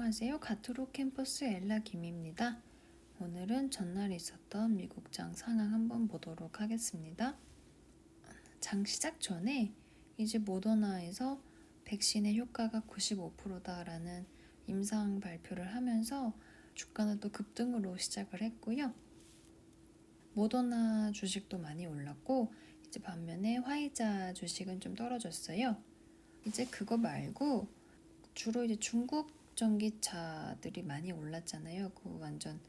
안녕하세요. 가트로 캠퍼스 엘라 김입니다. 오늘은 전날에 있었던 미국장 상황 한번 보도록 하겠습니다. 장 시작 전에 이제 모더나에서 백신의 효과가 95%다라는 임상 발표를 하면서 주가는 또 급등으로 시작을 했고요. 모더나 주식도 많이 올랐고 이제 반면에 화이자 주식은 좀 떨어졌어요. 이제 그거 말고 주로 이제 중국 전기차들이 많이 올랐잖아요. 그거 완전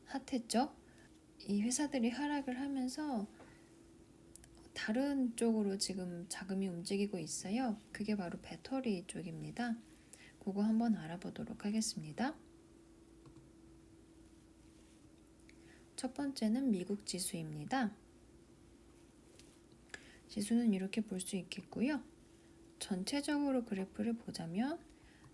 핫했죠. 이 회사들이 하락을 하면서 다른 쪽으로 지금 자금이 움직이고 있어요. 그게 바로 배터리 쪽입니다. 그거 한번 알아보도록 하겠습니다. 첫 번째는 미국 지수입니다. 지수는 이렇게 볼 수 있겠고요. 전체적으로 그래프를 보자면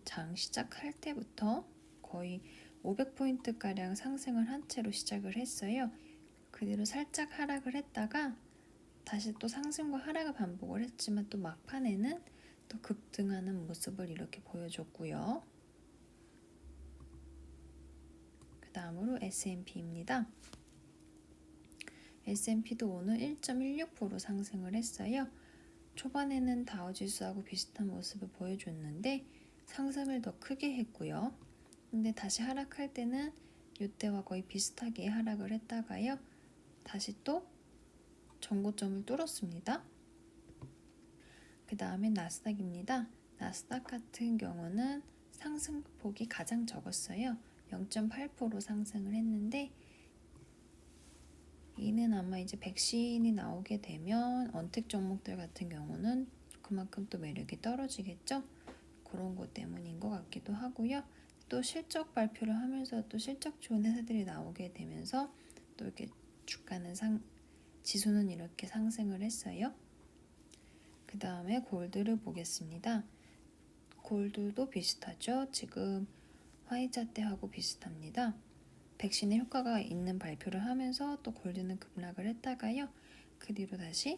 장 시작할 때부터 거의 500포인트가량 상승을 한 채로 시작을 했어요. 그 뒤로 살짝 하락을 했다가 다시 또 상승과 하락을 반복을 했지만 또 막판에는 또 급등하는 모습을 이렇게 보여줬고요. 그 다음으로 S&P입니다. S&P도 오늘 1.16% 상승을 했어요. 초반에는 다우지수하고 비슷한 모습을 보여줬는데 상승을 더 크게 했고요. 근데 다시 하락할 때는 이때와 거의 비슷하게 하락을 했다가요. 다시 또 전고점을 뚫었습니다. 그 다음에 나스닥입니다. 나스닥 같은 경우는 상승폭이 가장 적었어요. 0.8% 상승을 했는데 이는 아마 이제 백신이 나오게 되면 언택 종목들 같은 경우는 그만큼 또 매력이 떨어지겠죠. 그런 것 때문인 것 같기도 하고요. 또 실적 발표를 하면서 또 실적 좋은 회사들이 나오게 되면서 또 이렇게 주가는 지수는 이렇게 상승을 했어요. 그 다음에 골드를 보겠습니다. 골드도 비슷하죠. 지금 화이자 때하고 비슷합니다. 백신의 효과가 있는 발표를 하면서 또 골드는 급락을 했다가요. 그 뒤로 다시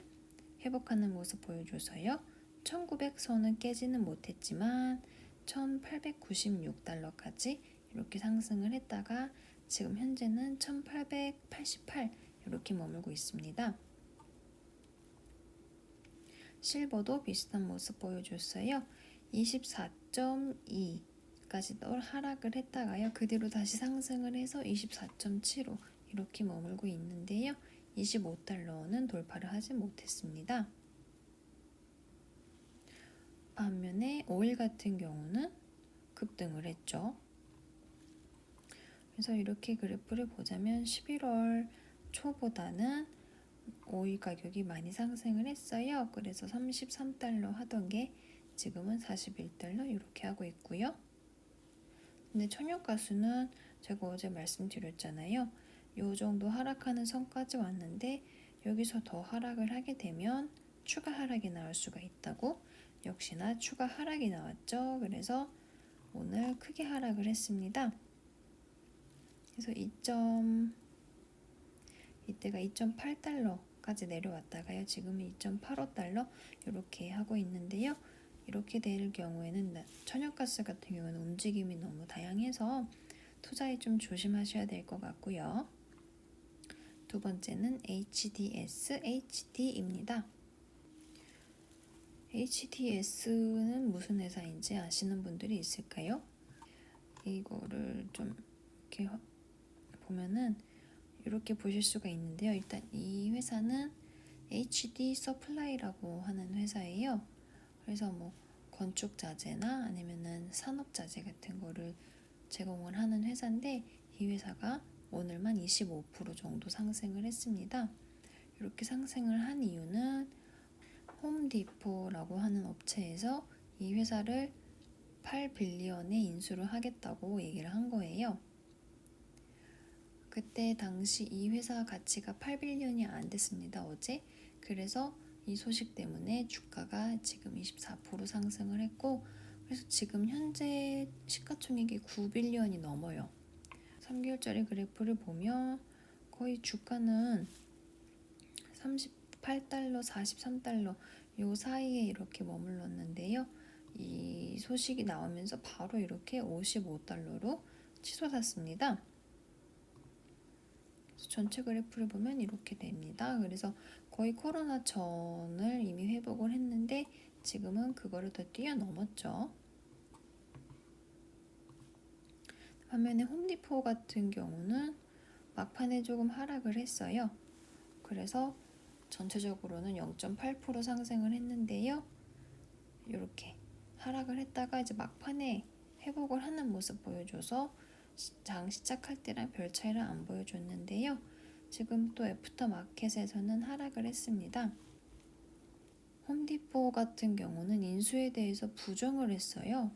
회복하는 모습 보여줘서요. 1900선은 깨지는 못했지만 1896달러까지 이렇게 상승을 했다가 지금 현재는 1888 이렇게 머물고 있습니다. 실버도 비슷한 모습 보여줬어요. 24.2까지 하락을 했다가요. 그 뒤로 다시 상승을 해서 24.75 이렇게 머물고 있는데요. 25달러는 돌파를 하지 못했습니다. 반면에 오일 같은 경우는 급등을 했죠. 그래서 이렇게 그래프를 보자면 11월 초보다는 오일 가격이 많이 상승을 했어요. 그래서 33달러 하던 게 지금은 41달러 이렇게 하고 있고요. 근데 천연가스는 제가 어제 말씀드렸잖아요. 요 정도 하락하는 선까지 왔는데 여기서 더 하락을 하게 되면 추가 하락이 나올 수가 있다고 역시나 추가 하락이 나왔죠. 그래서 오늘 크게 하락을 했습니다. 그래서 이때가 2.8달러까지 내려왔다가요. 지금은 2.85달러 이렇게 하고 있는데요. 이렇게 될 경우에는 천연가스 같은 경우는 움직임이 너무 다양해서 투자에 좀 조심하셔야 될 것 같고요. 두 번째는 HDS, HD입니다. HDS는 무슨 회사인지 아시는 분들이 있을까요? 이거를 좀 이렇게 보면은 이렇게 보실 수가 있는데요. 일단 이 회사는 HD 서플라이라고 하는 회사예요. 그래서 뭐 건축 자재나 아니면은 산업 자재 같은 거를 제공을 하는 회사인데 이 회사가 오늘만 25% 정도 상승을 했습니다. 이렇게 상승을 한 이유는 홈디포라고 하는 업체에서 이 회사를 8빌리언에 인수를 하겠다고 얘기를 한 거예요. 그때 당시 이 회사 가치가 8빌리언이 안 됐습니다. 어제. 그래서 이 소식 때문에 주가가 지금 24% 상승을 했고 그래서 지금 현재 시가총액이 9빌리언이 넘어요. 3개월짜리 그래프를 보면 거의 주가는 38달러, 43달러 요 사이에 이렇게 머물렀는데요. 이 소식이 나오면서 바로 이렇게 $55로 치솟았습니다. 전체 그래프를 보면 이렇게 됩니다. 그래서 거의 코로나 전을 이미 회복을 했는데 지금은 그거를 더 뛰어넘었죠. 반면에 홈디포 같은 경우는 막판에 조금 하락을 했어요. 그래서 전체적으로는 0.8% 상승을 했는데요. 이렇게 하락을 했다가 이제 막판에 회복을 하는 모습 보여줘서 장 시작할 때랑 별 차이를 안 보여줬는데요. 지금 또 애프터 마켓에서는 하락을 했습니다. 홈디포 같은 경우는 인수에 대해서 부정을 했어요.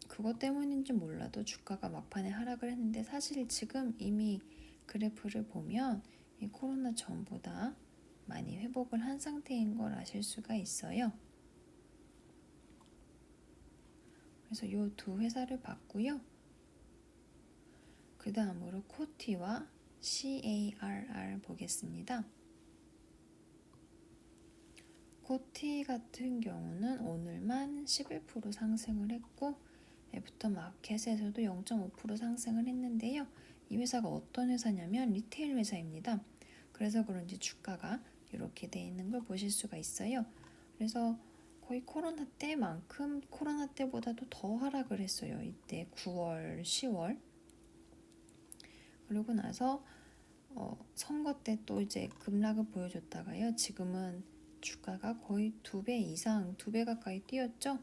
그것 때문인지 몰라도 주가가 막판에 하락을 했는데 사실 지금 이미 그래프를 보면 이 코로나 전보다 많이 회복을 한 상태인 걸 아실 수가 있어요. 그래서 이 두 회사를 봤고요. 그 다음으로 코티와 CARR 보겠습니다. 코티 같은 경우는 오늘만 11% 상승을 했고 애프터 마켓에서도 0.5% 상승을 했는데요. 이 회사가 어떤 회사냐면 리테일 회사입니다. 그래서 그런지 주가가 이렇게 돼 있는 걸 보실 수가 있어요. 그래서 거의 코로나 때만큼 코로나 때보다도 더 하락을 했어요. 이때 9월, 10월. 그러고 나서 선거 때 또 이제 급락을 보여줬다가요. 지금은 주가가 거의 2배 이상, 2배 가까이 뛰었죠.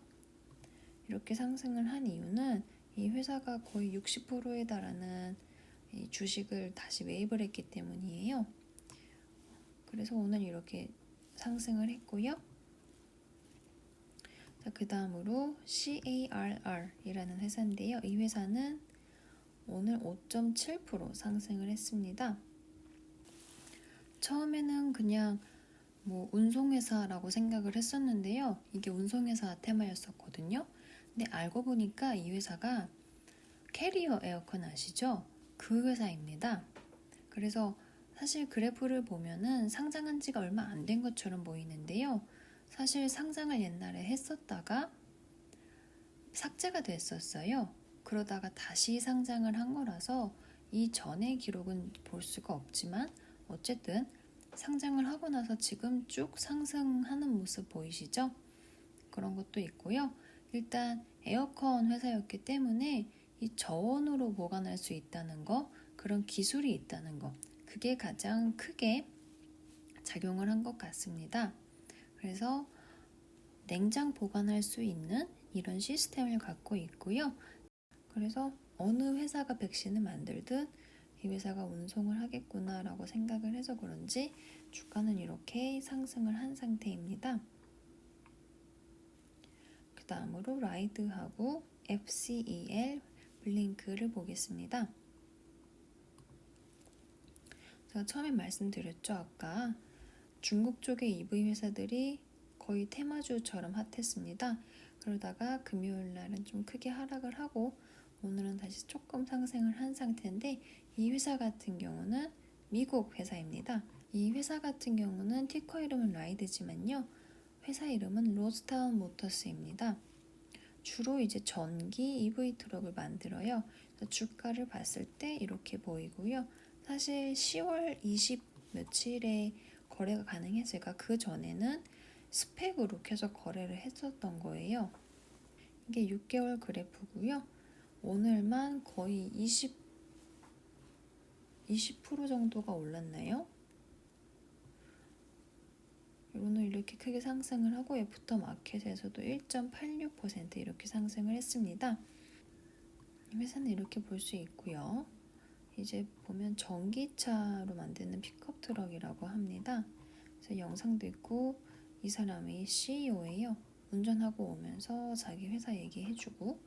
이렇게 상승을 한 이유는 이 회사가 거의 60%에 달하는 이 주식을 다시 매입을 했기 때문이에요. 그래서 오늘 이렇게 상승을 했고요. 자, 그 다음으로 CARR이라는 회사인데요. 이 회사는 오늘 5.7% 상승을 했습니다. 처음에는 그냥 운송회사라고 생각을 했었는데요. 이게 운송회사 테마였었거든요. 근데 알고 보니까 이 회사가 캐리어 에어컨 아시죠? 그 회사입니다. 그래서 사실 그래프를 보면은 상장한 지가 얼마 안 된 것처럼 보이는데요. 사실 상장을 옛날에 했었다가 삭제가 됐었어요. 그러다가 다시 상장을 한 거라서 이 전의 기록은 볼 수가 없지만 어쨌든 상장을 하고 나서 지금 쭉 상승하는 모습 보이시죠? 그런 것도 있고요. 일단 에어컨 회사였기 때문에 이 저온으로 보관할 수 있다는 거, 그런 기술이 있다는 거, 그게 가장 크게 작용을 한 것 같습니다. 그래서 냉장 보관할 수 있는 이런 시스템을 갖고 있고요. 그래서 어느 회사가 백신을 만들든 이 회사가 운송을 하겠구나라고 생각을 해서 그런지 주가는 이렇게 상승을 한 상태입니다. 그 다음으로 라이드하고 FCEL 블링크를 보겠습니다. 제가 처음에 말씀드렸죠. 아까 중국 쪽의 EV 회사들이 거의 테마주처럼 핫했습니다. 그러다가 금요일 날은 좀 크게 하락을 하고 오늘은 다시 조금 상승을 한 상태인데 이 회사 같은 경우는 미국 회사입니다. 이 회사 같은 경우는 티커 이름은 라이드지만요. 회사 이름은 로스타운 모터스입니다. 주로 이제 전기 EV 트럭을 만들어요. 그래서 주가를 봤을 때 이렇게 보이고요. 사실 10월 20 며칠에 거래가 가능했어요. 그러니까 그 전에는 스펙으로 계속 거래를 했었던 거예요. 이게 6개월 그래프고요. 오늘만 거의 20% 정도가 올랐나요? 오늘 이렇게 크게 상승을 하고 애프터 마켓에서도 1.86% 이렇게 상승을 했습니다. 회사는 이렇게 볼 수 있고요. 이제 보면 전기차로 만드는 픽업 트럭이라고 합니다. 그래서 영상도 있고 이 사람이 CEO예요. 운전하고 오면서 자기 회사 얘기해주고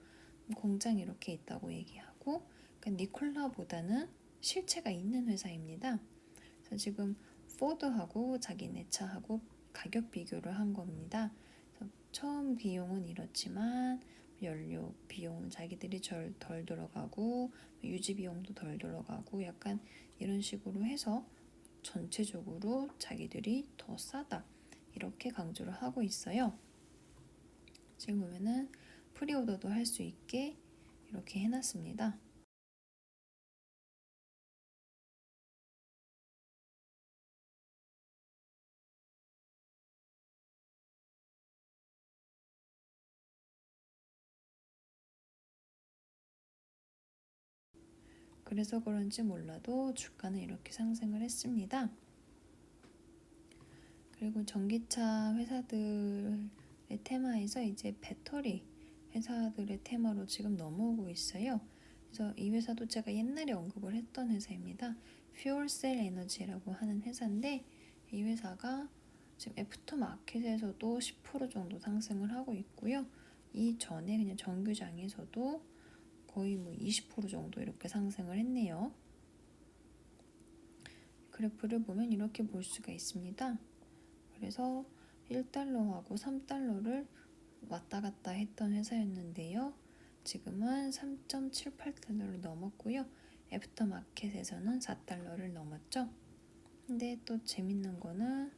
공장 이렇게 있다고 얘기하고 그러니까 니콜라보다는 실체가 있는 회사입니다. 그래서 지금 포드하고 자기네 차하고 가격 비교를 한 겁니다. 그래서 처음 비용은 이렇지만 연료 비용은 자기들이 덜 들어가고 유지 비용도 덜 들어가고 약간 이런 식으로 해서 전체적으로 자기들이 더 싸다 이렇게 강조를 하고 있어요. 지금 보면은 프리오더도 할 수 있게 이렇게 해놨습니다. 그래서 그런지 몰라도 주가는 이렇게 상승을 했습니다. 그리고 전기차 회사들의 테마에서 이제 배터리 회사들의 테마로 지금 넘어오고 있어요. 그래서 이 회사도 제가 옛날에 언급을 했던 회사입니다. 퓨얼셀 에너지라고 하는 회사인데 이 회사가 지금 애프터마켓에서도 10% 정도 상승을 하고 있고요. 이전에 그냥 정규장에서도 거의 20% 정도 이렇게 상승을 했네요. 그래프를 보면 이렇게 볼 수가 있습니다. 그래서 1달러하고 3달러를 왔다 갔다 했던 회사였는데요. 지금은 3.78달러를 넘었고요. 애프터마켓에서는 4달러를 넘었죠. 근데 또 재밌는 거는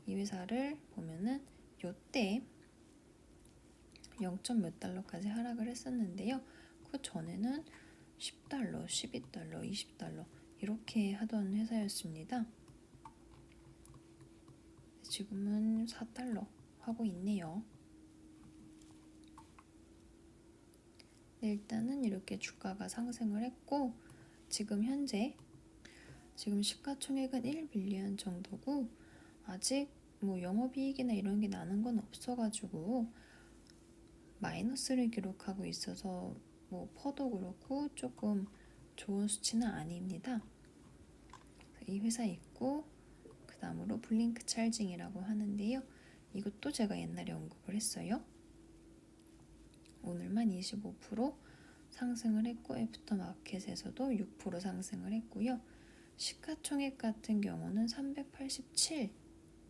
이 회사를 보면은 요때 0. 몇 달러까지 하락을 했었는데요. 그 전에는 10달러, 12달러, 20달러 이렇게 하던 회사였습니다. 지금은 4달러 하고 있네요. 네, 일단은 이렇게 주가가 상승을 했고 지금 현재 지금 시가총액은 1빌리언 정도고 아직 영업이익이나 이런 게 나는 건 없어가지고 마이너스를 기록하고 있어서 퍼도 그렇고 조금 좋은 수치는 아닙니다. 이 회사 있고 그 다음으로 블링크 찰징이라고 하는데요. 이것도 제가 옛날에 언급을 했어요. 오늘만 25% 상승을 했고 애프터마켓에서도 6% 상승을 했고요. 시가총액 같은 경우는 387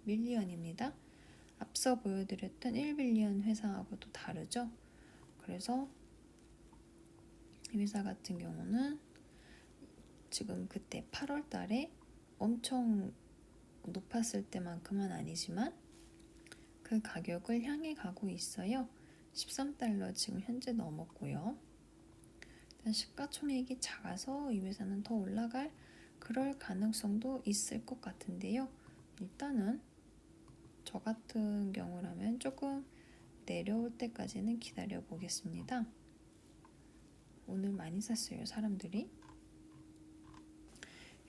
밀리언입니다. 앞서 보여드렸던 1빌리언 회사하고도 다르죠. 그래서 이 회사 같은 경우는 지금 그때 8월 달에 엄청 높았을 때만큼은 아니지만 그 가격을 향해 가고 있어요. 13달러 지금 현재 넘었고요. 일단 시가총액이 작아서 이 회사는 더 올라갈 그럴 가능성도 있을 것 같은데요. 일단은 저 같은 경우라면 조금 내려올 때까지는 기다려 보겠습니다. 오늘 많이 샀어요, 사람들이.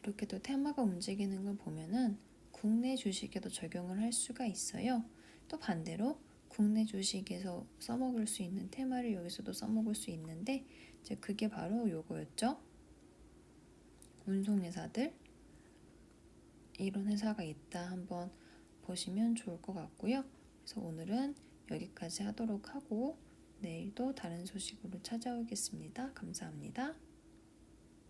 이렇게 또 테마가 움직이는 걸 보면은 국내 주식에도 적용을 할 수가 있어요. 또 반대로 국내 주식에서 써먹을 수 있는 테마를 여기서도 써먹을 수 있는데 이제 그게 바로 요거였죠. 운송회사들 이런 회사가 있다 한번 보시면 좋을 것 같고요. 그래서 오늘은 여기까지 하도록 하고 내일도 다른 소식으로 찾아오겠습니다. 감사합니다.